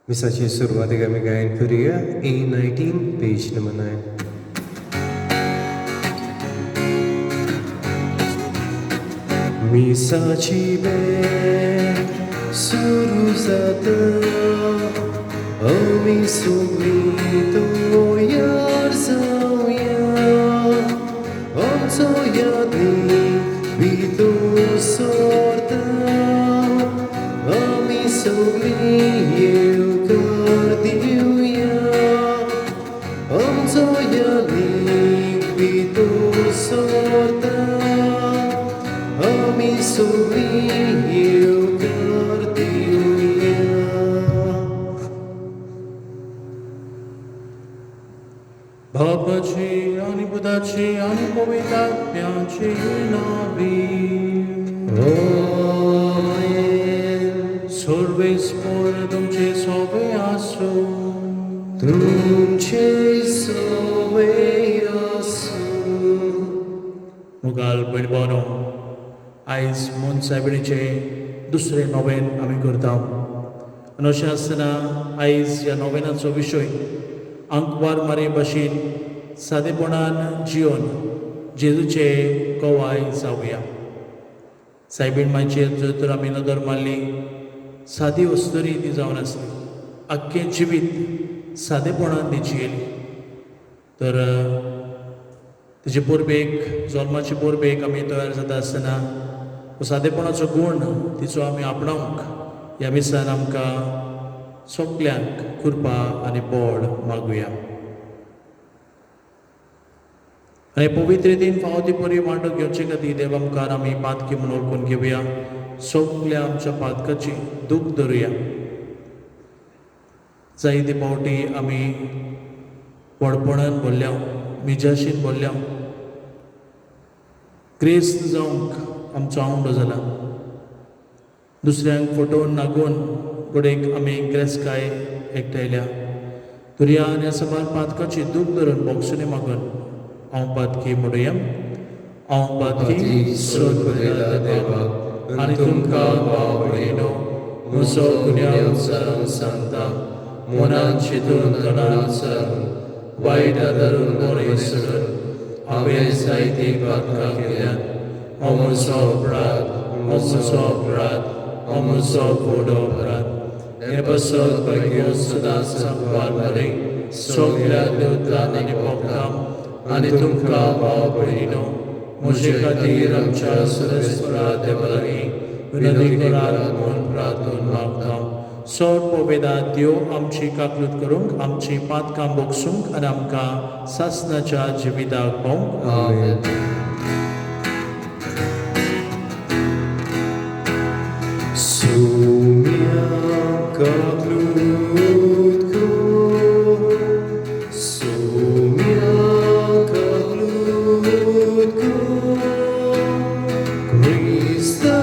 मिसाची सुरवातीक आमी गायन करुया A19 पेज नंबर 9. मिसाची बेल सुरू जाता आमी सगळीं तयार जावया आमचो यादीक भितर सरता आमी सगळीं येवकार दिवया आमचो यादीक भितर सरता आमी सगळीं येवकार दिवया. बापाची आणि पुताची आणि पवित्र आत्म्याची नावी. आमेन. सर्वेस्पर तुमचे सोबे आसो. तुमचे सोबे आसूं. मुगाल पयलीं आयज मोन सायबिणीचे दुसरे नोवेन आमी करता आनी अशें आसतना आयज ह्या नोवेनाचो विशय आंकवार मारे भाशेन सादेपणान जिवन जेजूचे कोवाय जावया. सायबीण मायचेर जर तर आमी नदर मारली सादी वस्तुरी ती जावन आसली आख्खें जिवीत सादेपणान ती जियेली तर तेजे पोरबेक जल्माचे पोरबेक आमी तयार जाता आसतना हो सादेपणाचो गूण तिचो आमी आपणावंक ह्या मिसान आमकां सगल्यांक कृपा आनी बोड मागुया. आनी पवित्र रितीन फावो ती बरी वांटो घेवचे खातीर देव आमकां आमी पातकी म्हणून ओळखून घेवया. सगल्या आमच्या पातकाची दूख धरुया. जायते फावटी आमी व्हडपणान बोल्ल्या मिजाशीन बोल्ल्या क्रेस्त जावंक आमचो आवंडो जाला. दुसऱ्यांक फटोवन नागोवन गोडेक आमी क्रेस्काय एकठायल्या तुरया आनी ह्या सबार पातकाची दूख धरून बोगसुनी मागून हांव पातकी म्हणुया. हांव पातकी सोद भरयला देवाक आनी तुमकां भाव भयणो म्हजो गुन्यांव विचारून सांगता. मनांत चिंतून तोंडान विचारून वायट आदारून बरें सोडून हांवें जायती पातकां केल्यात. हो म्हजो अपराध म्हजो अपराध हो म्हजो व्हड अपराध. हे बसत भाग्यो सदांच सांगपाक बरें सगल्या देवतांक आनी भक्तांक आनी तुमकां भाव भयणो म्हजे खातीर आमच्या सुरेस्परा देवा लागीं विनंती करात म्हूण प्रार्थून मागता. सर पवित्र देव आमची काकलूत करूंक आमची पातकां बोगसूंक आनी आमकां सासणाच्या जिविताक पावंक. आमेन. सोम्या काकलूत कर, सोम्या काकलूत कर, क्रिस्ता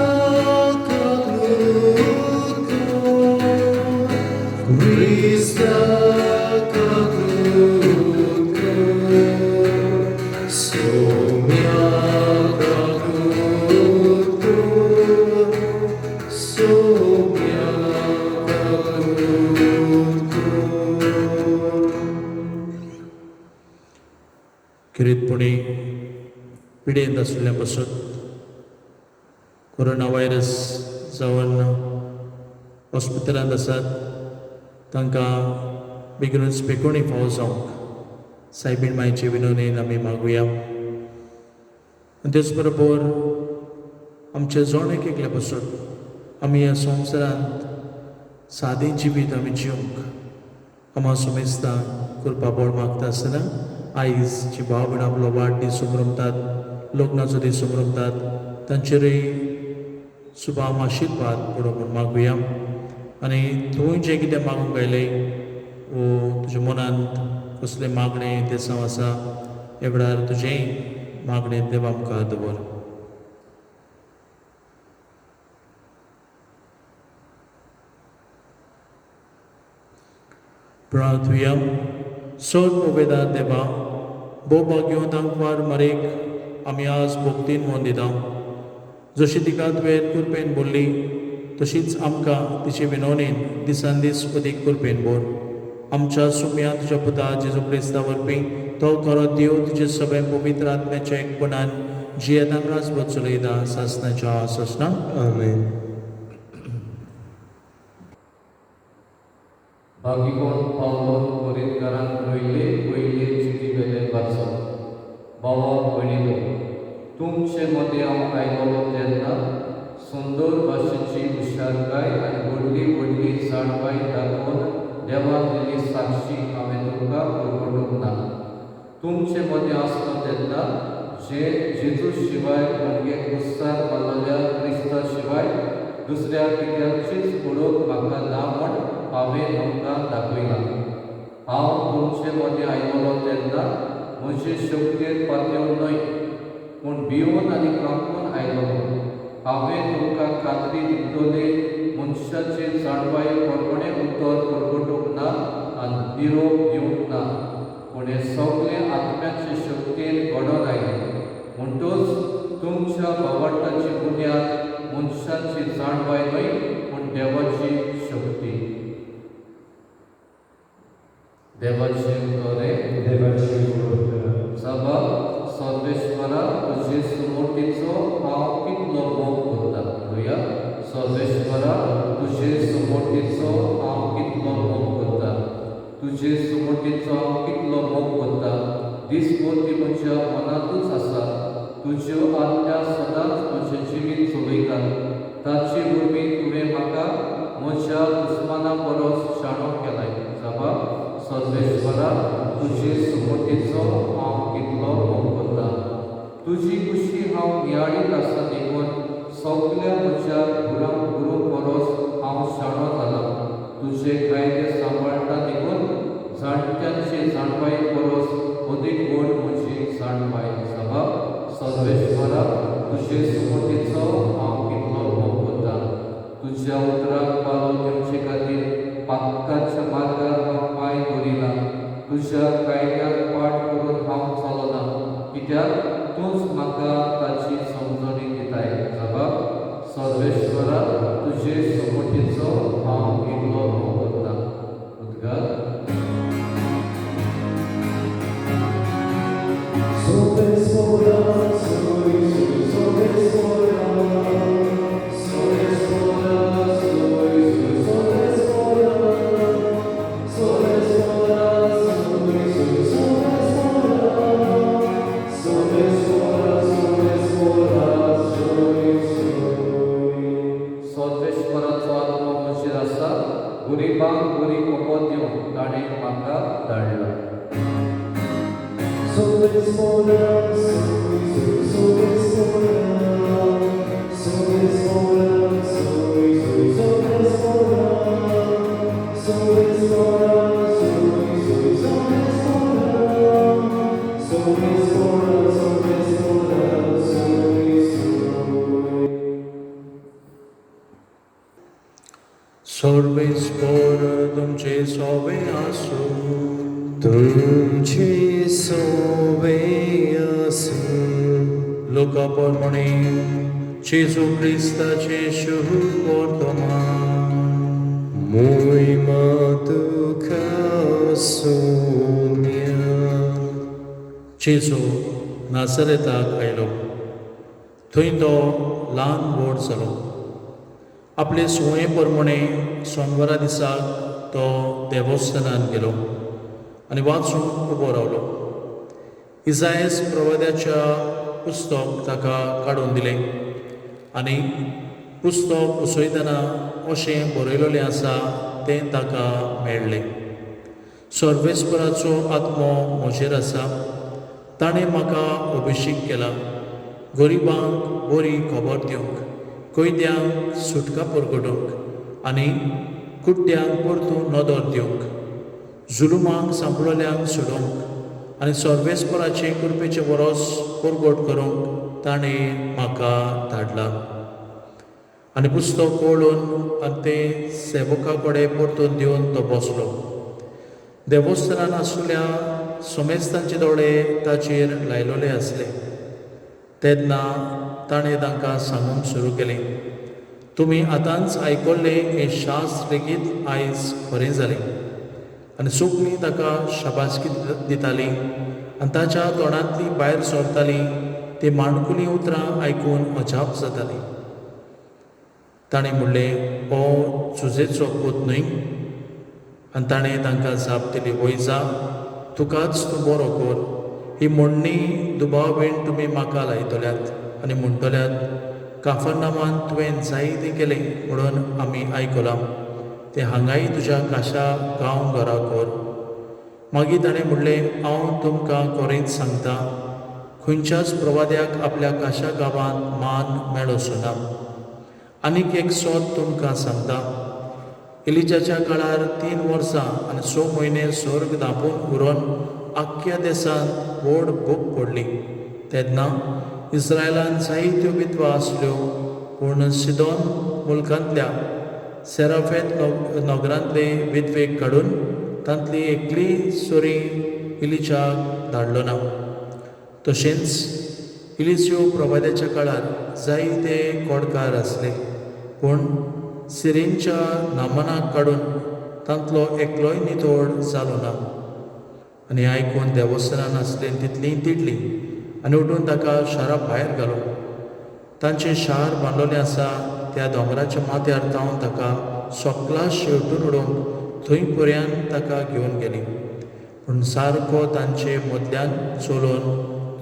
काकलूत कर, क्रिस्ता काकलूत कर, सोम्या काकलूत कर, सोम्या काकलूत कर. किरीतपणी पिडेंत आशिल्ल्या पासून कोरोना व्हायरस जावन हॉस्पिटलांत आसात तांकां बेगीनूच बेगोणी फावो जावंक सायबीण मायचे विनवणेन आमी मागुया. आनी तेच बरोबर आमचे जोणेक एकल्या पासून आमी ह्या संवसारांत सादें जिवीत आमी जिवंक आम्हा सुमेस्ता कृपा बोड मागता आसतना आयज जी भाव भयण आपलो वाडदीस संभ्रमतात लग्नाचो दीस संभ्रमतात तांचेरय शुभाम आशिर्वाद पडो म्हूण मागुया. आनी तुवें जें कितें मागूंक आयलें वो तुज्या मनांत कसलें मागणें देसांव आसा हे वेळार तुजेंय मागणें देव आमकां दवर. प्रार्थुया. सोद पवित्र देवा बोबा घेवन आंकवार मारेक आमी आज भोक्तीन मोन दिता. जशी तिका तुवें कृपेन बोल्ली तशीच आमकां तिचे विनवणेन दिसान दीस अदीक करपेन बोर. आमच्या सुम्या तुज्या पुता जेजू क्रिस्ता वरवीं तो खरो देव तुजे सगळे पवित्र आत्म्याच्या एकपणान जियेतान राजवट चलयता सासणाच्या ससना. आमेन. भागिकोण पावलो कोरिंतकारांक पयले चिठी वेले वाचो. भावा भयणीनो, तुमचे मदें हांव आयलोलो तेन्ना सुंदर भाशेची हुशारकाय आनी व्हडली व्हडली जाणवाय दाखोवन देवान दिली साक्षी हांवें तुमकां परगटूंक ना. तुमचे मदें आसलो तेन्ना जेजू शिवाय म्हणजे कुस्तार मारलेल्या क्रिस्ता शिवाय दुसऱ्या कित्याचीच ओळख म्हाका ना म्हण हांवें तुमकां दाखयलां. हांव तुमचे मदें आयलोलो तेन्ना म्हजे शक्तेर पातळ न्हय, पूण भिवून आनी कांपून आयलोलो. हांवें तुमकां खात्री दितलोलें मनशाचे जाणवाय परगणें उतर परगटूंक ना आनी निरोप दिवंक ना, पूण हें सगळें आत्म्याचे शक्तीन घडोवन आयलें. म्हणटच तुमच्या भावार्थाची बुन्याद मनशाची जाणवाय न्हय, पूण देवाची शक्ती. देवाचे उतोरें. सभा सर्वेश्वरा तुजे सुमोटीचो हांव कितलो मोग करता. पळया, सर्वेश्वरा तुजे सुमोटीचो हांव कितलो मोग करता. तुजे सुमोटीचो हांव कितलो मोग करता. दिसभर ती म्हज्या मनांतूच आसा. तुज्यो आज्ञा सदांच म्हजें जिवीत चलयता. ताचे वरवीं तुवें म्हाका म्हज्या दुस्माना परस शाणो केलाय. सभा सर्वेश्वरा तुजे सुमोटीचो हांव कितलो मोग करता. तुजी कुशी हांव नियाळीत आसा देखून सगल्या म्हज्या गुरू परस हांव शाणो जाला. तुजे कायदे सांबाळटा देखून जाणट्यांची जाणवाय परस अदीक व्हड म्हजी जाणवाय. सभा सर्वेश्वरा तुजे सुमोटीचो हांव कितलो मोग करता. तुज्या उतराक पालो दिवचे खातीर पातकाच्या मार्गार हांव पांय दवरिला. तुज्या कायद्याक पाट करून हांव चलना, कित्याक तूंच म्हाका ताची समजणी दिताय. सभा सर्वेश्वरा तुजे सुमोटीचो हांव कितलो मोग करता. उद्गार. सर्वेश्वराचो आत्मो म्हजेर आसा. गरिबांक बरी खबर दिवंक ताणें म्हाका धाडला. सर्वेस्पर तुमचे सोवे आसू. तुमचे सोवे आसूं. लोका परमणे जेजू क्रिस्ताचे शुभ वर्तमान. मोहिमा तुका सोम्या. जेजू नासरेताक आयलो. थंय तो ल्हान व्हड जालो. आपले सुये परमणे सोनवारा दिसाक तो देवस्थानांत गेलो आनी वाचून उबो रावलो. इसायास प्रवाद्याच्या पुस्तक ताका काडून दिलें आनी पुस्तक उसयतना अशें बरयलोलें आसा तें ताका मेळ्ळें. सर्वेस्पराचो आत्मो म्हजेर आसा. ताणें म्हाका अभिशेक केला. गरिबांक बरी खबर दिवंक, कैद्यांक सुटका परगटूंक आनी कुड्ड्यांक परतून नदर दिवंक, जुलुमांक सांपळोल्यांक सोडूंक आनी सर्वेस्पराचे कृपेचे वरोस परगट करूंक ताणें म्हाका धाडला. आनी पुस्तक ओळून आनी तें सेवका कडेन परतून दिवन तो बसलो. देवस्थानांत आशिल्ल्या सोमेस्तांचे दोळे ताचेर लायलोले आसले. तेन्ना ताणें तांकां सांगूंक सुरू केलें, तुमी आतांच आयकल्ले हे शास्त्र लेगीत आयज खरें जालें. आनी सगळीं ताका शाबासकी दितालीं आनी ताच्या तोंडांतलीं भायर सरतालीं ती माणकुलीं उतरां आयकून अजाप जातालीं. ताणें म्हणलें, हो चुजेचो पूत न्हय? आनी ताणें तांकां जाप दिली, वय जा, तुकाच तूं बरो कर. ही म्हणणी दुबाव तुमी म्हाका लायतल्यात आनी म्हणटल्यात, काफरनामान तुवें जायतें केलें म्हणून आमी आयकलां, तें हांगाय तुज्या काशा गांव घरा कर. मागीर ताणें म्हणलें, हांव तुमकां खरेंच सांगतां, खंयच्याच प्रवाद्याक आपल्या काशा गांवांत मान मेळोसो ना. आनीक एक सोत तुमकां सांगतां, एलिजाच्या काळार 3 वर्सां आनी 6 म्हयने सर्ग धांपून उरोन आख्ख्या देशांत व्हड भूक पडली. तेन्ना इस्रायलांत जायत्यो विधवा आसल्यो, पूण सिदोन मुल्कांतल्या सेराफेत नगरांतले विधवेक काडून तांतली एकली सोरी इलिजाक धाडलो ना. तशेंच इलिजो प्रवाद्याच्या काळार जायते कोडकार आसले, पूण सिरीनच्या नामानाक काडून तांतलो एकलोय नितोड जालो ना. आनी आयकून देवस्थानांत आसलेली तितलीं तिडली आनी उठून ताका शारा भायर घालो. तांचें शार बांदलोलें आसा त्या दोंगराच्या माथ्यार जावन ताका सोकला शेवटून उडोवंक थंय पर्यंत ताका घेवन गेली. पूण सारको तांचे मदल्यान चलोवन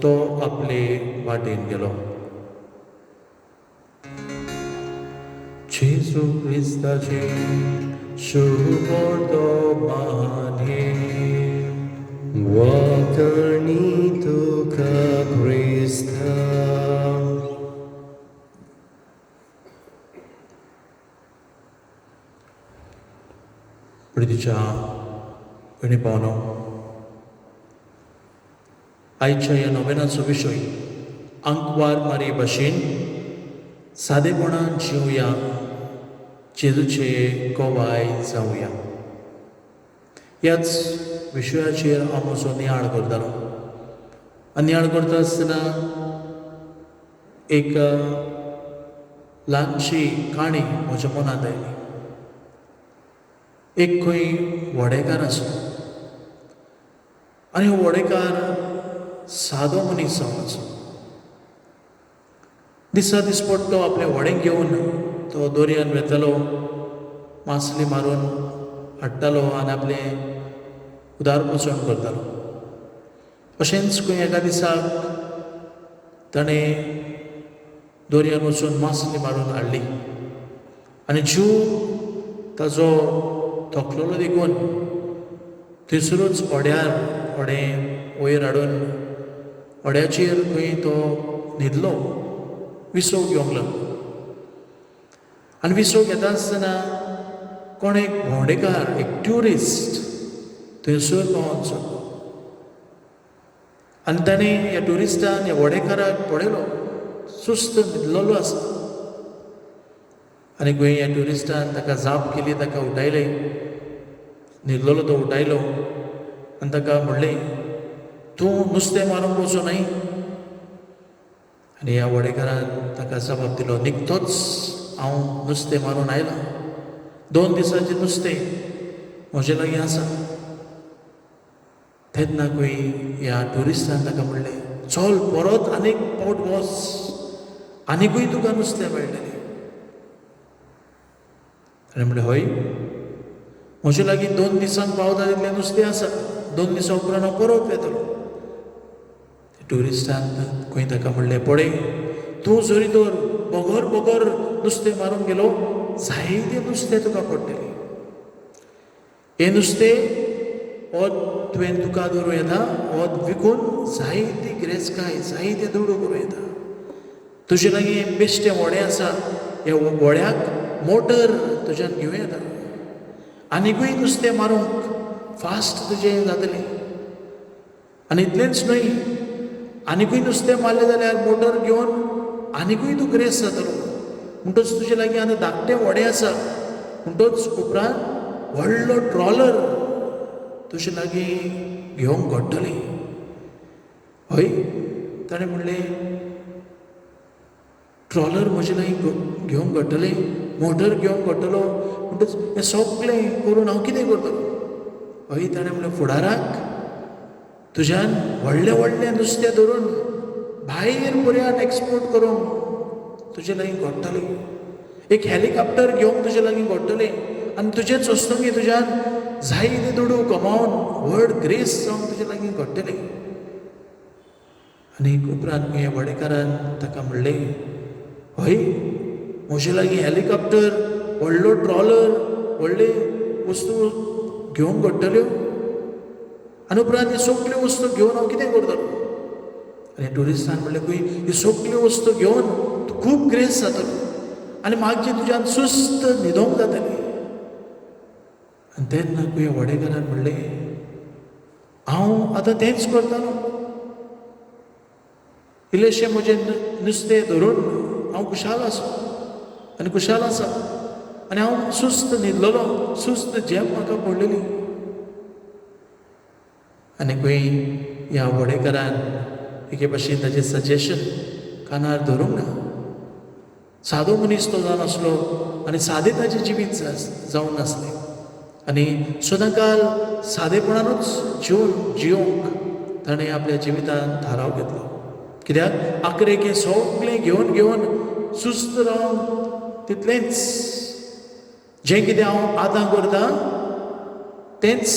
तो आपले वाटेन गेलो. जेजू क्रिस्ताचे शुभ महान वाकर्णी तुका क्रिस्ता. प्रितीच्या भयणी भावनो, आयच्या ह्या नोवेनाचो विशय आंकवार मारी भाशेन सादेपणान जिवया, जेजूचे कोवाय जावया. ह्याच विशयाचेर हांव म्हजो नियाळ करतालो. आनी नियाळ करता आसतना एक ल्हानशी काणी म्हज्या मनांत आयली. एक खंय व्हडेकार आसलो आनी हो व्हडेकार सादो मनीस जावन आसलो. दिसा दिसपट्टो आपले व्हडें घेवन तो दर्यान वेतालो, मासली मारून हाडटालो आनी आपलें उदारपोसण करतालो. अशेंच खंय एका दिसाक ताणें दर्यान वचून मासली मारून हाडली आनी जीव ताजो थकलेलो देखून थंयसरूच ओड्यार व्हडें वयर हाडून ओड्याचेर खंय तो न्हिदलो, विसव घेवंक लागलो. आनी विसव घेता आसतना कोण एक भोंवडेकार, एक ट्युरिस्ट थंयसर पावून सोडलो. आनी ताणें ह्या ट्युरिस्टान ह्या व्हडेकाराक पळयलो, सुस्त न्हिदलेलो आसा. आनी खंय ह्या ट्युरिस्टान ताका जाप केली, ताका उठयलें. न्हिदलेलो तो उठयलो आनी ताका म्हणलें, तूं नुस्तें मारूंक वचो न्हय? आनी ह्या व्हडेकारान ताका जबाब दिलो, निकतोच हांव नुस्तें मारून आयलां. 2 दिसांचें नुस्तें म्हजे लागीं आसा. तेन्ना खंय ह्या ट्युरिस्टान ताका म्हणलें, चल परत आनीक पावट वच, आनिकूय तुका नुस्तें मेळटलें. ताणें म्हणलें, हय, म्हजे लागीं 2 दिसांक पावता तितलें नुस्तें आसा. 2 दिसां उपरांत हांव परत येतलो. ट्युरिस्टान खंय ताका म्हणलें, पळय, तूं जरी तर बगर नुस्तें मारूंक गेलो, जायतें नुस्तें तुका पडटलें. हें नुस्तें हो तुवें तुका दवरूं येता, हो विकून जायती गिरेस्तकाय, जायते दुडू करूं येता. तुजे लागीं बेश्टें व्हडें आसा, हे व्हड्याक मोटर तुज्यान घेवं येता. आनिकूय नुस्तें मारूंक फास्ट तुजें जातलें. आनी इतलेंच न्हय, आनिकूय नुस्तें मारलें जाल्यार मोटर घेवन आनिकूय तूं गिरेस्त जातलो. म्हणटच तुजे लागीं आतां धाकटें व्हडें आसा, म्हणटच उपरांत व्हडलो ट्रॉलर तुजे लागीं घेवंक घडटलें. हय, ताणें म्हणलें, ट्रॉलर म्हजे लागीं घेवंक घडटलें. मोटर घेवंक पडटलो म्हणटच हें सगळें करून हांव कितें करतलो. हय ताणें म्हणलें फुडाराक तुज्यान व्हडलें व्हडलें नुस्तें धरून भायर पर्यंत एक्सपोर्ट करूंक तुजे लागीं घडटलें. एक हेलिकॉप्टर घेवंक तुजे लागीं घडटलें आनी तुजें चोस्तोंगी तुज्यान जायते दुडू कमावन व्हड ग्रेस जावन तुजे लागीं घडटलें. आनी उपरांत ह्या वडेकारान ताका म्हणलें हय म्हजे लागीं हेलिकॉप्टर व्हडलो ट्रॉलर व्हडले वस्तू घेवंक घडटल्यो आनी उपरांत ह्यो सगल्यो वस्तू घेवन हांव कितें करतलो. आनी ट्युरिस्टान म्हणलें खंय ह्यो सगल्यो वस्तू घेवन तूं खूब ग्रेस जातलो आनी मागीर तुज्यान सुस्त न्हिदोंक जातली. आनी तेन्ना ह्या वडेकारान म्हणलें हांव आतां तेंच करतालो. इल्लेशें म्हजें नुस्तें धरून हांव खुशाल आसा आनी खुशाल आसा आनी हांव सुस्त न्हिदलोलो, सुस्त झेप म्हाका पडलेली. आनी खंय ह्या वडेकारान एके भाशेन ताचें सजेशन कानार धरूंक ना. सादो मनीस तो जावन आसलो आनी सादें ताचें जिवीत जावन नासलें आनी सदांकाल सादेपणानूच जियोंक ताणें आपल्या जिवितांत थाराव घेतलो. कित्याक आखरेक हें सगळें घेवन घेवन सुस्त रावन तितलेंच जें कितें हांव आतां करतां तेंच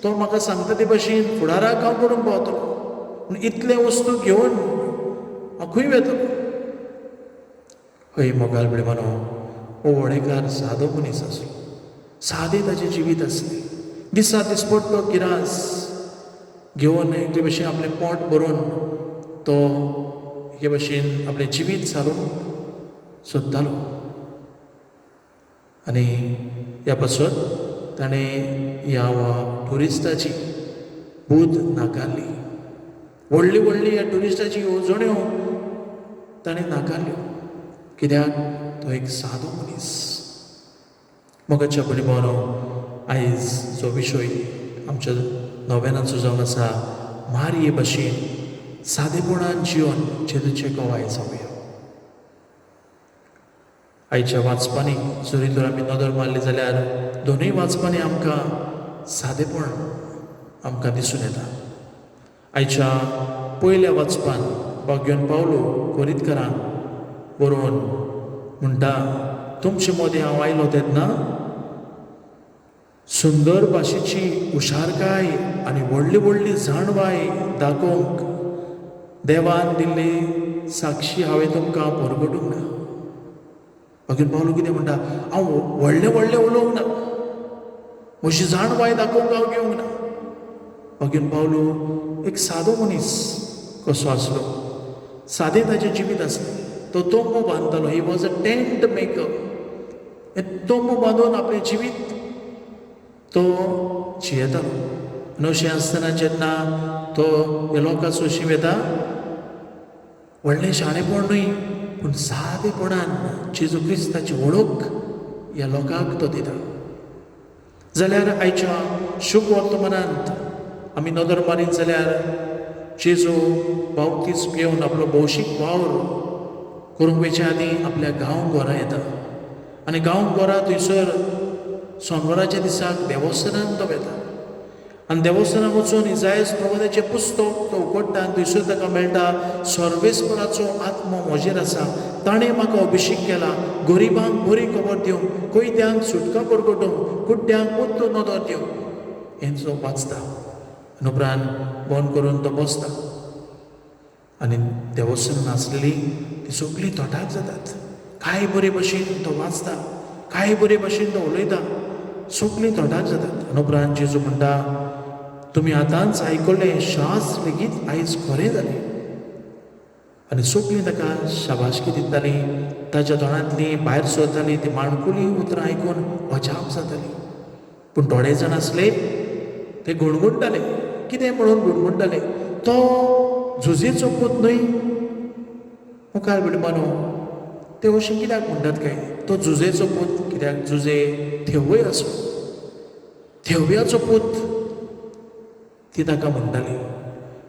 तो म्हाका सांगता ते भाशेन फुडाराक हांव करूंक पावतलो. पूण इतले वस्तू घेवन हांव खंय वेतलो. हय मोगाल बिडमानो हो वडेकार सादो मनीस आसलो. सादें ताचें जिवीत आसलें. दिसा दिसपट्टो गिरास घेवन एके भाशेन आपलें पोट भरून तो हे भाशेन आपलें जिवीत चालूंक सोदतालो. आनी ह्या पासत ताणें ह्या ट्युरिस्टाची बूद नाकारली. व्हडली व्हडली ह्या ट्युरिस्टाची येवजण्यो ताणें नाकारल्यो. कित्याक तो एक सादो मनीस. मोगाच्या भयणी आयज जो विशय आमच्या नव्यानाचो जावन आसा मारये भाशेन सादेपणान जिवन जेजूचे कोवाय जावया. आयच्या वाचपांनी जरी तर आमी नदर मारली जाल्यार दोनूय वाचपांनी आमकां सादेपण आमकां दिसून येता. आयच्या पयल्या वाचपान भाग्योन पावलो कोरींतकारांक बरोवन म्हणटा तुमचे मदें हांव आयलो तेन्ना सुंदर भाशेची हुशारकाय आनी व्हडली व्हडली जाणवाय दाखोवंक देवान दिल्ली साक्षी हांवें तुमकां परगटूंक ना. भाग्योन पावलो कितें म्हणटा हांव व्हडलें व्हडलें उलोवंक ना, म्हजी जाणवाय दाखोवंक हांव घेवंक ना. भाग्योन पावलो एक सादो मनीस कसो आसलो. सादें ताचें जिवीत आसलें. तो तोंबो बांदतालो. He was a tent maker. तोंबो बांदून आपलें जिवीत तो जियेतालो. आनी अशें आसतना जेन्ना तो ह्या लोकां सोशी वेता व्हडलें शाणेपण न्हय पूण सादेपणान जेजू क्रिस्ताची वळख ह्या लोकांक तो दिता. जाल्यार आयच्या शुभ वर्तमानांत आमी नदर मारीत जाल्यार जेजू बावतीस घेवन आपलो भौशीक वावर करूंक वयच्या आदीं आपल्या गांव घरां येता आनी गांव घरां थंयसर सोनवाराच्या दिसाक देवस्थानांत तो वेता आनी देवस्थानांत वचून इजायास प्रवादाचें पुस्तक तो उगडटा आनी थंयसर ताका मेळटा सर्वेस्पराचो आत्मो म्हजेर आसा. ताणें म्हाका अभिशेक केला गरिबांक बरी खबर दिवंक, कोयत्यांक सुटका परगटोवंक, कुड्ड्यांक मुक्त नदर दिवंक. हें जो वाचता आनी उपरांत बंद करून तो बसता आनी देवस्थानांत आसलेली ती सगळीं तोटाक जातात. कांय बरे भशेन तो वाचता, कांय बरे भशेन तो उलयता, सगळीं तोटाक जातात. आनी उपरांत जेजू म्हणटा तुमी आतांच आयकल्लें शास लेगीत आयज खरें जालें. आनी सगळीं ताका शाबासकी दितालीं. ताच्या तोंडांतलीं भायर सरतालीं ती माणकुलीं उतरां आयकून अजाप जातालीं. पूण थोडे जाण आसले ते गुणगुणटाले. कितें म्हणून गुणगुणटाले तो झुजेचो पूत न्हय. मुखार बिडमानो ते अशें कित्याक म्हणटात काय तो झुजेचो पूत. कित्याक झुजे थेवय आसूं थेव्याचो पूत ती ताका म्हणटाली.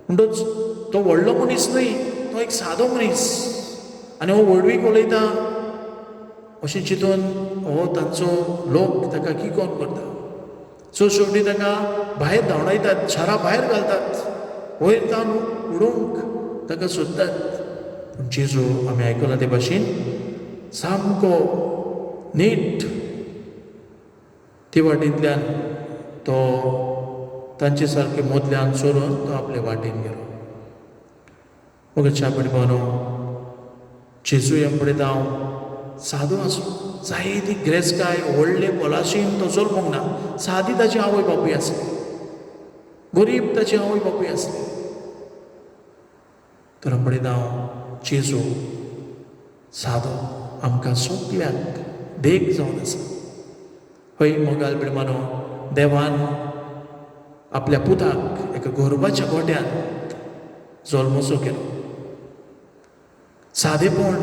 म्हणटच तो व्हडलो मनीस न्हय, तो एक सादो मनीस. आनी हो व्हडवीक उलयता अशें चिंतून हो तांचो लोक ताका किकोन करता. सो शेवटी ताका भायर धांवडायतात, शारा भायर घालतात, वयर जावन उडोवंक ताका सोदतात. पूण जेजू आमी आयकलां ते भाशेन सामको नीट ते वाटेंतल्यान तो तांचे सारके मोदल्यान चोरून तो आपले वाटेन गेलो. मोगाच्या पडिबानो जेजू हे पळयता हांव सादो आसूं, जायती गिरेस्तकाय व्हडले पोलाशीन तो चलपाक ना, सादी ताची आवय बापूय आसली, गरीब ताची आवय बापूय आसली. तर पळयता हांव जेजू सादो आमकां सगल्यांक देख जावन आसा. हय मोगाल बिडमानो, देवान आपल्या पुताक एका गोरवाच्या गोट्यांत जल्मसो केलो. सादेपण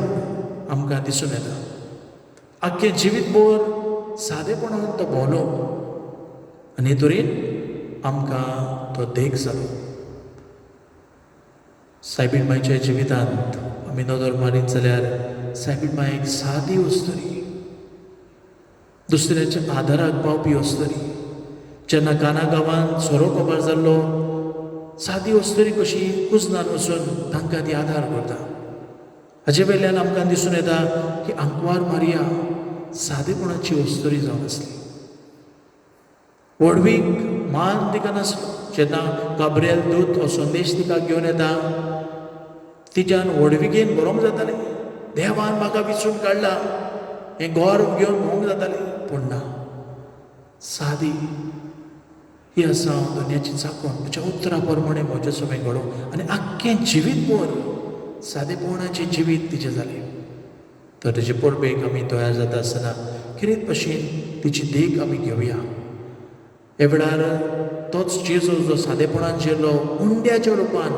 आमकां दिसून येता. आख्खे जिवीतभर सादेपणान तो भोंवलो आनी हे तरेन आमकां तो देख जालो. सायबीण मांयच्या जिवितांत आमी नदर मारीत जाल्यार सायबीण मांय एक सादी वस्तुरी, दुसऱ्याच्या आदाराक पावपी वस्तुरी. जेन्ना काना गांवांत सोरो कोबार जाल्लो, सादी वस्तुरी कशी कुजनान वचून तांकां ती आदार करता. हाचे वयल्यान आमकां दिसून येता की आंकवार मारिया सादेपणाची वस्तुरी जावन आसली. व्हडवीक मान तिका नासलो. जेन्ना गाब्रिएल दूत हो संदेश तिका घेवन येता, तिच्यान व्हडविकेन बरोवंक जातालें, देवान म्हाका विचून काडला, हें घर घेवन भोवंक जातालें. पूण ना, सादी ही आसा हांव दुनियाची चाकोन, तुज्या उतरा प्रमाणे म्हजें सगळें घडोवं. आनी आख्खें जिवीतभर सादेपणाचें जिवीत तिचें जालें. तर तेजे परबेक आमी तयार जाता आसतना कितें भशेन तिची देख आमी घेवया. हे वेळार तोच जेजू जो सादेपणान जियेलो उंड्याच्या रुपान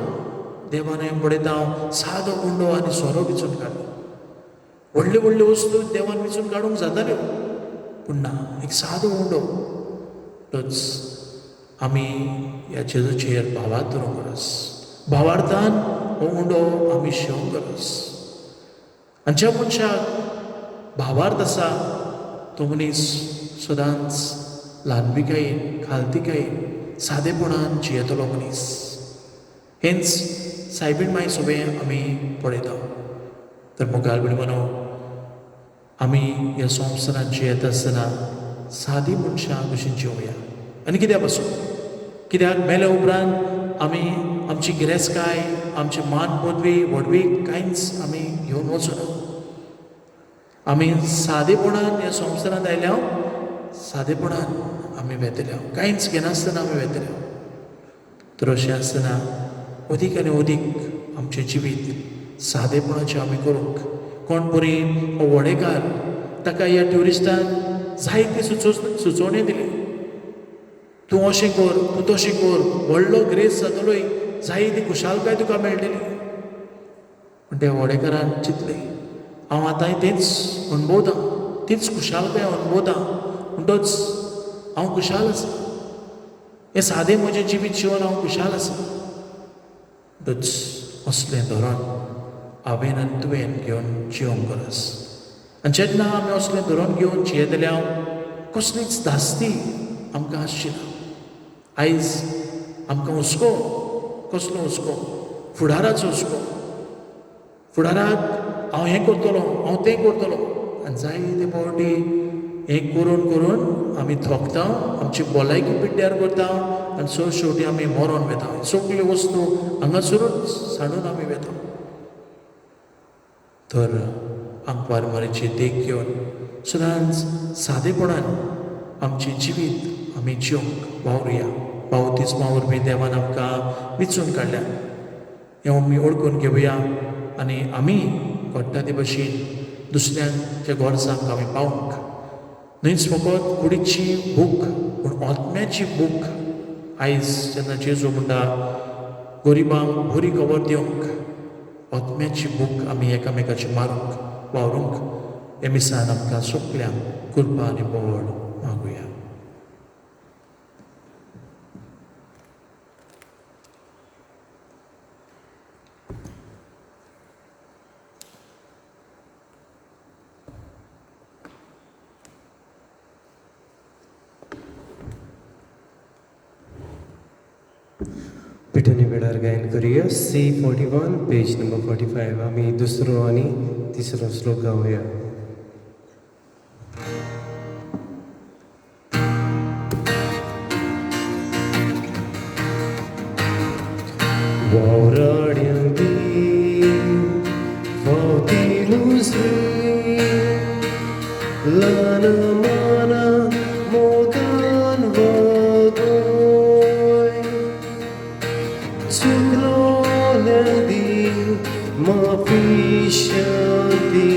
देवान हें पळयता हांव सादो उंडो आनी सोरो विचून काडलो. व्हडल्यो व्हडल्यो वस्तू देवान विचून काडूंक जाताल्यो, पूण ना, एक सादो उंडो. तोच आमी ह्या जेजूचेर भावार्थ धरूंक गरज. भावार्थान हो उंडो आमी शेवंक गरज. आनी ज्या मनशाक भावार्थ आसा तो मनीस सदांच ल्हानविकायेन, खालतिकायेन, सादेपणान जियेतलो मनीस. हेंच सायबीण मांय सगळें आमी पळयता. तर मोगाल बिडमानो, आमी ह्या संवसारांत जियेता आसतना सादी मनशां भशेन जिवया. आनी कित्या पासून? कित्याक मेल्या उपरांत आमी आमची गिरेस्तकाय, आमचे मान पदवी, व्हडवीक कांयच आमी घेवन वचूना. आमी सादेपणान ह्या संवसारांत आयल्या, सादेपणान आमी वेतल्या, कांयच घेनासतना आमी वेतल्या. तर अशें आसतना अदीक आनी अदीक आमचें जिवीत सादेपणाचें आमी करूंक. कोण परी हो व्हडेकार, ताका ह्या ट्युरिस्टान जायती सुचोवण्यो दिली. तूं अशें कर, तूं तशें कर, व्हडलो ग्रेस जातलोय, जायती खुशालकाय तुका मेळटली. पूण त्या व्हडेकारान चिंतलें, हांव आतांय तेंच अणभवतां, तीच खुशालकाय अणभवतां, म्हणटच हांव खुशाल आसा. हें सादें म्हजें जिवीत जिवन हांव खुशाल आसा. म्हणटच असलें धोरण हांवें आनी तुवें घेवन जिवंक गरज. आनी जेन्ना आमी असलें धोरण घेवन जियेतले कसलीच धास्ती आमकां आसची ना. आयज आमकां हुस्को, कसलो हुस्को? फुडाराचो हुस्को. फुडाराक हांव हें करतलों, हांव तें करतलों. आनी जायते फावटी हें करून करून आमी थकता, आमची भलायकी पिड्ड्यार करता आनी शेवटी आमी मरोन वेता. सगल्यो वस्तू हांगासरूच साडून आमी वेता. तर आंकवार मारेची देख घेवन सदांच सादेपणान आमचें जिवीत आमी जिवंक वावरुया. बावतिस्मा वरवीं देवान आमकां विचून काडल्या, हें आमी ओळखून घेवया आनी आमी घडटा ते भाशेन दुसऱ्यांच्या गोरजांक आमी पावूंक. न्हयच फकत कुडीची भूक, पूण आत्म्याची भूक. आयज जेन्ना जेजू म्हणटा गरिबांक बरी खबर दिवंक, आत्म्याची भूक आमी एकामेकाची मारूंक वावरूंक हे मिसान आमकां सगल्यांक कृपा आनी बळ मागुया. पिठोनी वेळार गायन करूया C41 पेज नंबर 45. आम्ही दुसरो आणि तिसरो श्लोक गावया. वावराड्यांक दी फावती नुसरी ल्हान माना मोगान वागोय चुकलोल्या दी माफी शांती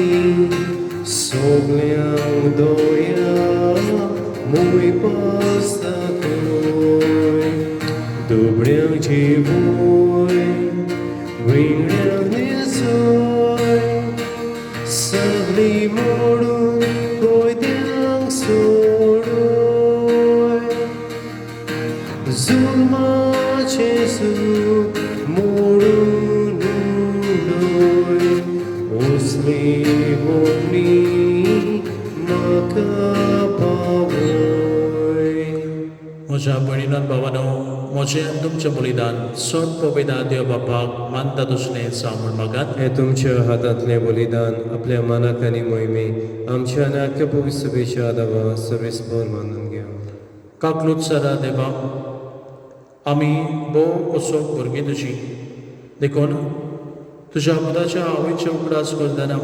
सगल्यांक दोया मूय पासता कोय दुबळ्यांक जिवोय विंगड्यांक निसोय सगळी मोडून कोयत्यांक सोडोय जुल्माचे सूख मोडून उडोय उसली मोडणी म्हाका पावोय. म्हज्या भयणीनान भावानो, म्हजें आनी तुमचें बलिदान सोड पविता देव बापाक मानता दुसरें सामूळ मागात. हे तुमच्या हातांतलें बलिदान आपल्या मनाक आनी मोहिमे आमच्या नाक्य पवित्र सभेच्या आदावा सवेस्पर मानून घ्या. काकलूत सरा देवा, आमी भोव असोक भुरगीं तुजी देखून तुज्या मुदाच्या आवयचे उगडास करतना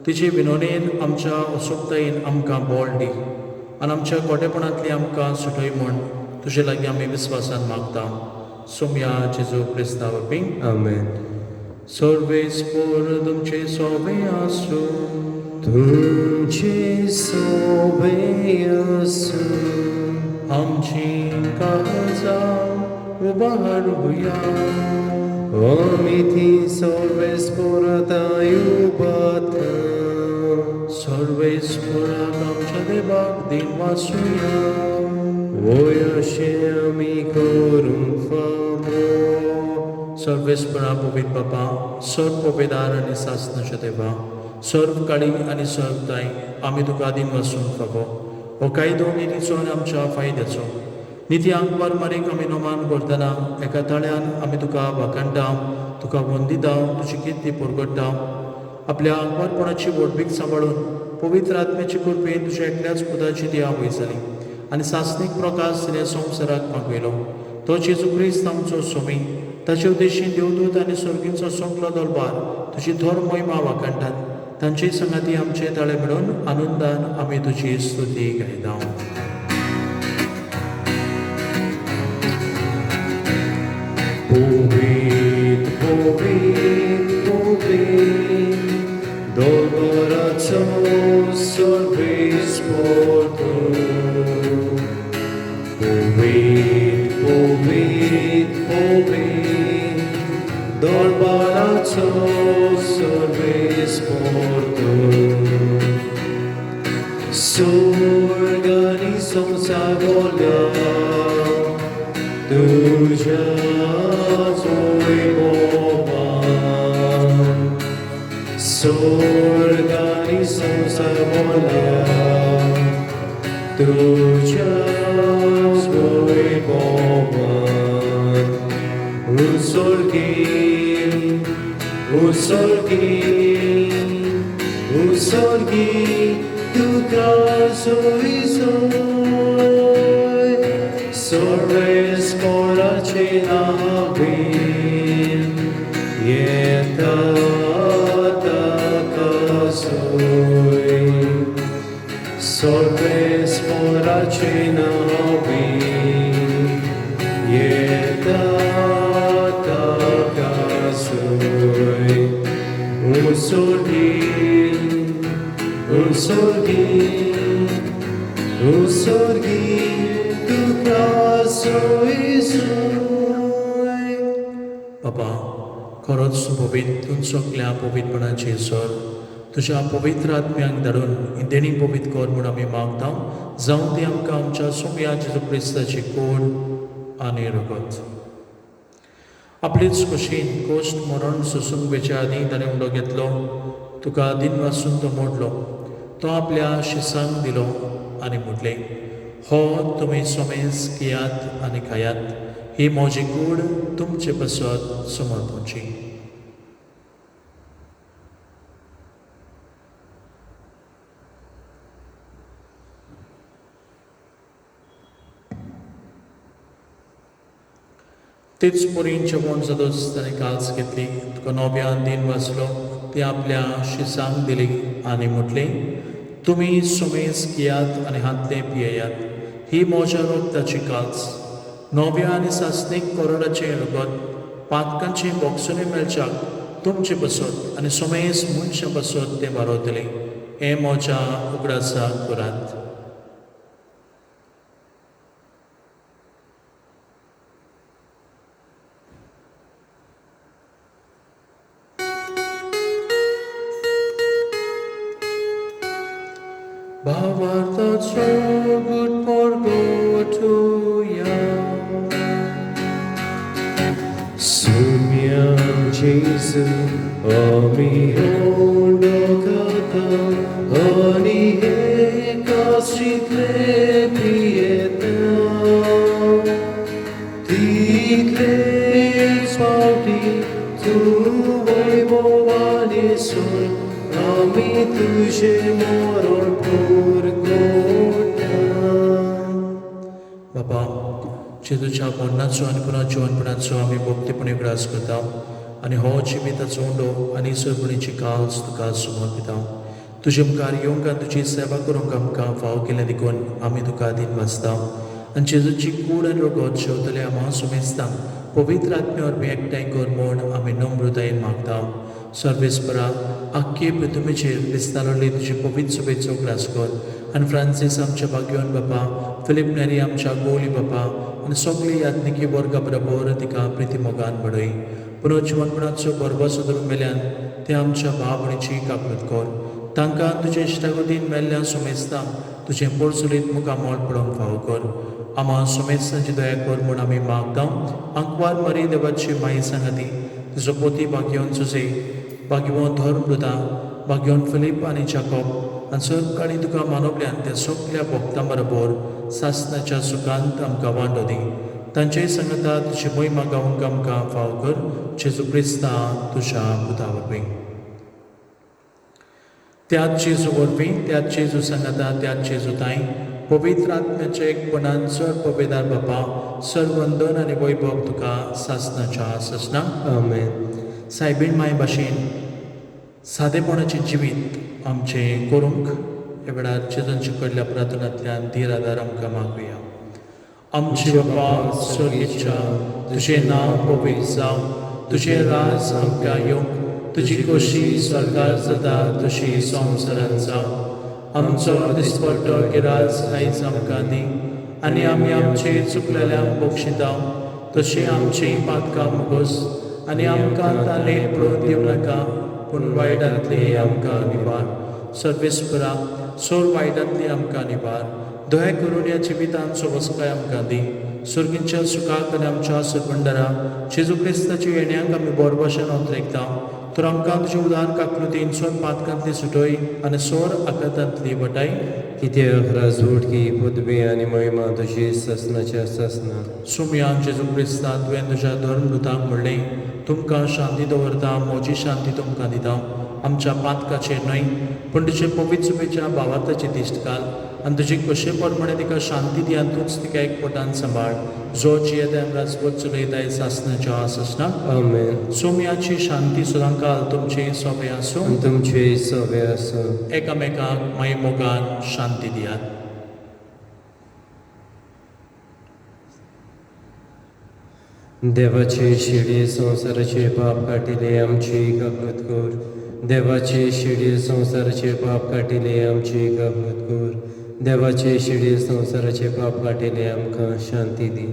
तिचे विनोनेन आमच्या असोकतायेन आमकां बोल दी आनी आमच्या खोटेपणांतली आमकां सुटय म्हूण तुजे लागीं आमी विस्वासान मागता. सोम्या जेजू क्रिस्ता वरवीं आमेन. सर्वेस्पर तुमचे सोबे आसूं. तुमचे सोबे आसूं. आमची काळजां उबारूया. आमी ती सर्वेस्परताय उबारता. सर्वेस्पराक आमच्या देवाक दिन वासुया. वय अशें आमी करूंक फावो. सर्वेस्परा पवित बापा, सर्व पविदार आनी सासनाच्या देवा, सर्व काळी आनी सर्व ताई आमी तुका दिन वसून फावो. हो कायदो नितीचो आनी आमच्या फायद्याचो निती आंकवार मारीक आमी नोमान करतना एका ताळ्यान आमी तुका वाखाणटा, तुका वंदिता, तुजी किर्ती परगट्टा. आपल्या आंकवारपणाची वडवीक सांबाळून पवित्र आत्म्याची कृपेन तुज्या एकल्याच पुताची दिया वय जाली आनी सासनीक प्रकाश तिणें संवसाराक मागयलो. तो जेजू क्रिस्त आमचो सोमी, ताचे उद्देशीन देवदूत आनी सर्गींचो सगलो दरबार तुजी थोर मोहिमा वाखाणटात. तांचे संगाती आमचे ताळे मेळून आनंदान आमी तुजी स्तुती गायता. Powiedz, powiedz, powiedz, dororaco सर्वेस्परतो. Powiedz, powiedz, powiedz, dororaco सर्वेस्परतो. Sorgani संसागोल्या तुझ्या स्वर्गानी संसारल्या तुझ्या वैभवान. उसर्गी तुका सोय सोय सर्वेस्पराचे नावेन येता सोय. सर्वेस्पराचे नावेन येता सोय. उसर्गी तुका सोय सोय. बाबा, खरोच पवित तूं सगल्या पवित्रपणाचे सर तुज्या पवित्र आत्म्यांक धाडून इंदेणी पवित्र कर म्हूण आमी मागता. जावं ती आमकां आमच्या सोम्या जेजू क्रिस्ताची कूड आनी रगत. आपलीच खोशेन कोश्ट मरण सोसूंक वेच्या आदीं ताणें उंडो घेतलो. तुका दिन वासून तो मोडलो. तो आपल्या शिसांक दिलो आनी म्हटलें, हो तुमी सोमेस घेयात आनी खायात. ही म्हजी कूड तुमचे बसत समोरची. तेच पोरीन जेवण जातच ताणें काल्स घेतली, तुका नोब्यान दिन वाचलो ती आपल्या शिसांक दिली आनी म्हटली, तुमी सुमेस घेयात आनी हातले पियेयात, ही म्हज्या रोगताची काल्स. नोब्या आनी सासणीक कोरोडाचें रगत पातकांची बोक्सुनी मेळच्याक तुमचे बसत आनी सुमेस मनशां बसत तें बारोतले. हें म्हज्या उगडासाक करात. Bavartaco good porgotuja. Sumiam Jesu, omi ondokata, oni ekasritle pieta. Tikle spauti, tu voivovani son, ami tuje moron porgota. बाबा, जेजूच्या मरणाचो आनी पुन्हा जिवनपणाचो आमी भोगतेपणी ग्रास करता आनी हो जिविताचो उंडो आनी सरपणीची काल्स तुका समर्पिता. तुजे मुखार येवंक आनी तुजी सेवा करूंक आमकां फाव केलें देखून आमी तुका दिन वाचता आनी जेजूची कूड आनी रगत शेवतले आम्हा सुमेस्तां पवित्र आत्म्या वरवीं एकठांय कर म्हूण आमी नम्रतायेन मागता. सर्वेस्परा आख्खे पृथ्वीचेर विस्तारली तुजी पवित्र सभेचो ग्रास कर आनी फ्रांसीस आमच्या भाग्यवान बापा, फिलीप नेरी आमच्या गोली बापा आनी सगळी यात्निकी वर्गा बरोबर तिका प्रिती मोगान बडय. पुनर्जीवनपणाचो बरबो सुदरून मेल्यान ते आमच्या भाव भयणीची काकूत कर. तांकां तुजे इश्टागतीन मेल्ल्या सुमेस्तां तुजें परसुलीत मुखामोल पडोवंक फाव कर. आम्हा सुमेस्तांची दया कर म्हूण आमी मागता. अंकवार मरी देवाची माई सांगाती, तुजो पोती भाग्यवन सुजे, भाग्यवन धर्मृता, भाग्यवन फिलीप आनी जाकोब आनी सरकाळी तुका मानवल्यान त्या सगळ्या भक्तां बरोबर सासणाच्या सुखांत आमकां वांटो दी. तांचेय सांगता तुजी महिमा गावंक आमकां फाव कर. जेजू क्रिस्ता तुज्या पुता वरवीं. त्याच जेजू वरवीं, त्याच जेजू सांगता, त्याच जेजू ताई पवित्र आत्म्याच्या एकपणान चड पबेदार बापा, सर्वंदन आनी वैभव तुका सासणाच्या ससनाक. Amen. सायबीण माय भाशेन सादेपणाचें जिवीत आमचें करूंक ह्या वेळार जेजूंचे कडल्या प्रार्थनांतल्यान धीर आदार आमकां मागुया. आमचे बापा स्वर्गीच्या, तुजें नांव पवित्र जावं, तुजें राज आमकां येवंक, तुजी खोशी स्वर्गार जाता तशी संवसारांत जावं. आमचो दिसपट्टो गिराज आयज आमकां दी आनी आमी आमचे चुकलेल्यांक बक्षिता तशी आमची पातकां मुगोस आनी आमकां तालें पळोवन दिवं नाका, पूण वायटांतली आमकां निवार. सर्वेस्परा सोर वायटांतली आमकां निवार. दया करून ह्या जिवितांचो वसकाय आमकां दी. सुर्गीच्या सुखाक आनी आमच्या सुरबंडरा जेजू क्रिस्ताच्या येण्याक आमी बरो भशेन उतरायता. तर आमकां तुजे उदार काकलुतीन सोर पातकांतली सुटय आनी सोर आकांतांतली वटाय. कित्याक राजवट की पदवी आनी महिमा तुजी ससनाच्या ससना. सुमयान जेजू क्रिस्ता तुवें तुज्या धर्मदुतांक म्हणलें, तुमकां शांती दवरता, म्हजी शांती तुमकां दिता. आमच्या पातकाचेर न्हय पूण तुजे पवित्र सभेच्या भावार्थाची दिश्ट घाल आनी तुजे कशे प्रमाणे तिका शांती दियान तूंच तिका एकपटान सांबाळ. जो जियेत्या राजवट चलयताय सासनाच्या ससनाक. Amen. सोम्याची शांती सदांकाल तुमचे सोबे आसूं. आनी तुमचे सवे आसूं. एकामेकांक माई मोगान शांती दियात. देवाचे शिडे संवसाराचे पाप काटिले आमची गाफत कर. देवाचे शिडे संवसाराचे पाप काटिले आमची गाफत कर. देवाचे शिडे संवसाराचे पाप काटिले आमकां शांती दी.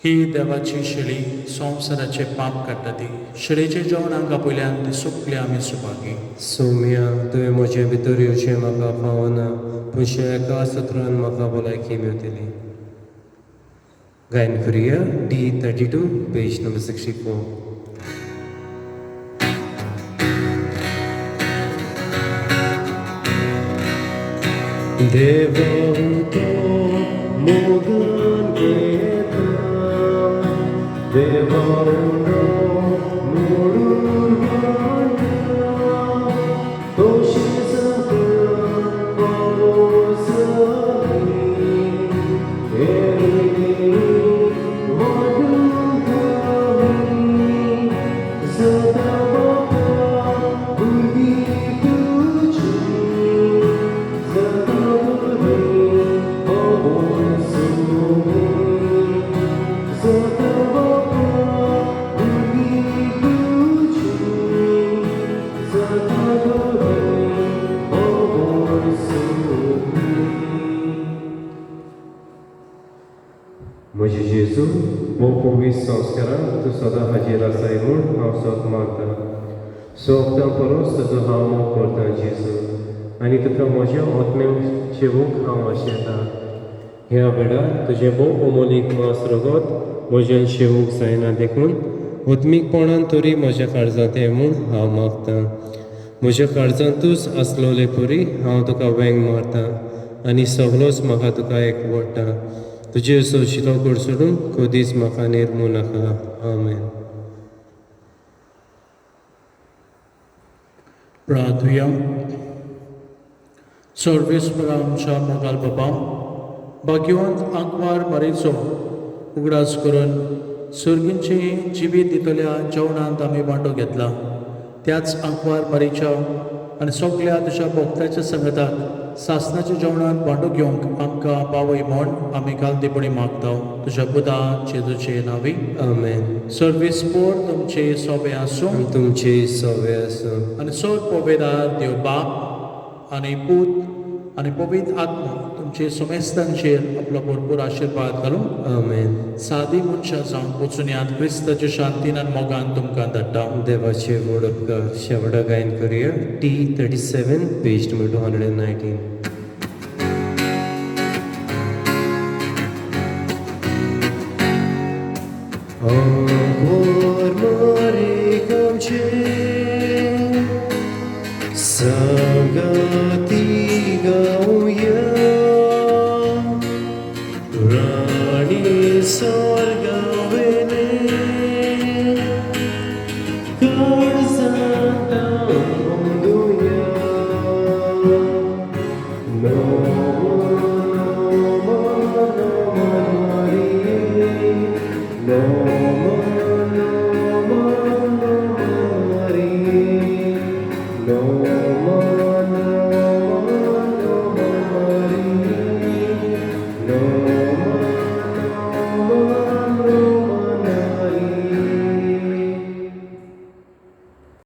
ही देवाची शिडी संवसाराचे पाप काडटा ती. शिडेचे जेवण आमकां पयल्यान ती सुकली आमी सुभागी. सौम्या, तुवें म्हजे भितर येवचें म्हाका फावना, पूण एका सत्रान म्हाका भलायकी मेळटली. गायन करुया D32 पेज नंबर 64. देवांतो मोगन घेता देवांतो मोडून वाटा तोशी सगळं पावसाळी एरवी वाटून घाली सदा बाबा भुरगी तुझी सदा बरी पावून सोनी सदा बाबा भुरगी तुझी सदा बरी पावून सोनी म्हजे जेजू वो पोवीस संस्कारां तूं सदां हाजेर आसाय म्हूण हांव सोक मागतां सोगतां परोस तुजो हांव मोग करतां जेजू आनी तुका म्हज्या आत्म्यान शेवूंक हांव आशेतां ह्या वेळार तुजें भोव अमोलीक मांस रगत म्हज्यान शेवूंक जायना देखून आत्मीकपणान तरी म्हज्या काळजांत ये म्हूण हांव मागतां म्हज्या काळजांतूच आसलोले पुरी हांव तुका वेंग मारतां आनी सगळोच म्हाका तुका एकवडटा तुजे सोशिलो कडसडून कधीच म्हाका निर्मू नाका आमेन प्रार्थुया सर्वेस्परा आमच्या मोगाल बाबा भाग्यवंत आंकवार मारेचो उगडास करून सर्गींचे जिवीत दितल्या जेवणांत आमी वांटो घेतला त्याच आंकवार मारेच्या आनी सगळ्या तुज्या भक्ताच्या संगताक सासणाच्या जेवणांत वांटो घेवंक आमकां पावय म्हूण आमी घालतेपणी मागता तुज्या पुता जेजूचे नांवी आमेन सर्वेस्पोर तुमचे सोबे आसूं आनी तुमचे सवे आसूं आनी सोद पवित्र देव बाप आनी पूत आनी पवित्र आत्मा तुमचे समेस्तांचेर आपलो भरपूर आशिर्वाद घालून आमेन सादी मनशां जावन वचून यात क्रिस्ताच्या शांतीन आनी मोगान तुमकां धाडटा देवाचे व्हड उपकार शेवटा गायन करुया T37 पेज नंबर 219 आंकवार मारेक आमचे सांगाती गावया राणी स्वर्गावेले काळजांत बांदुया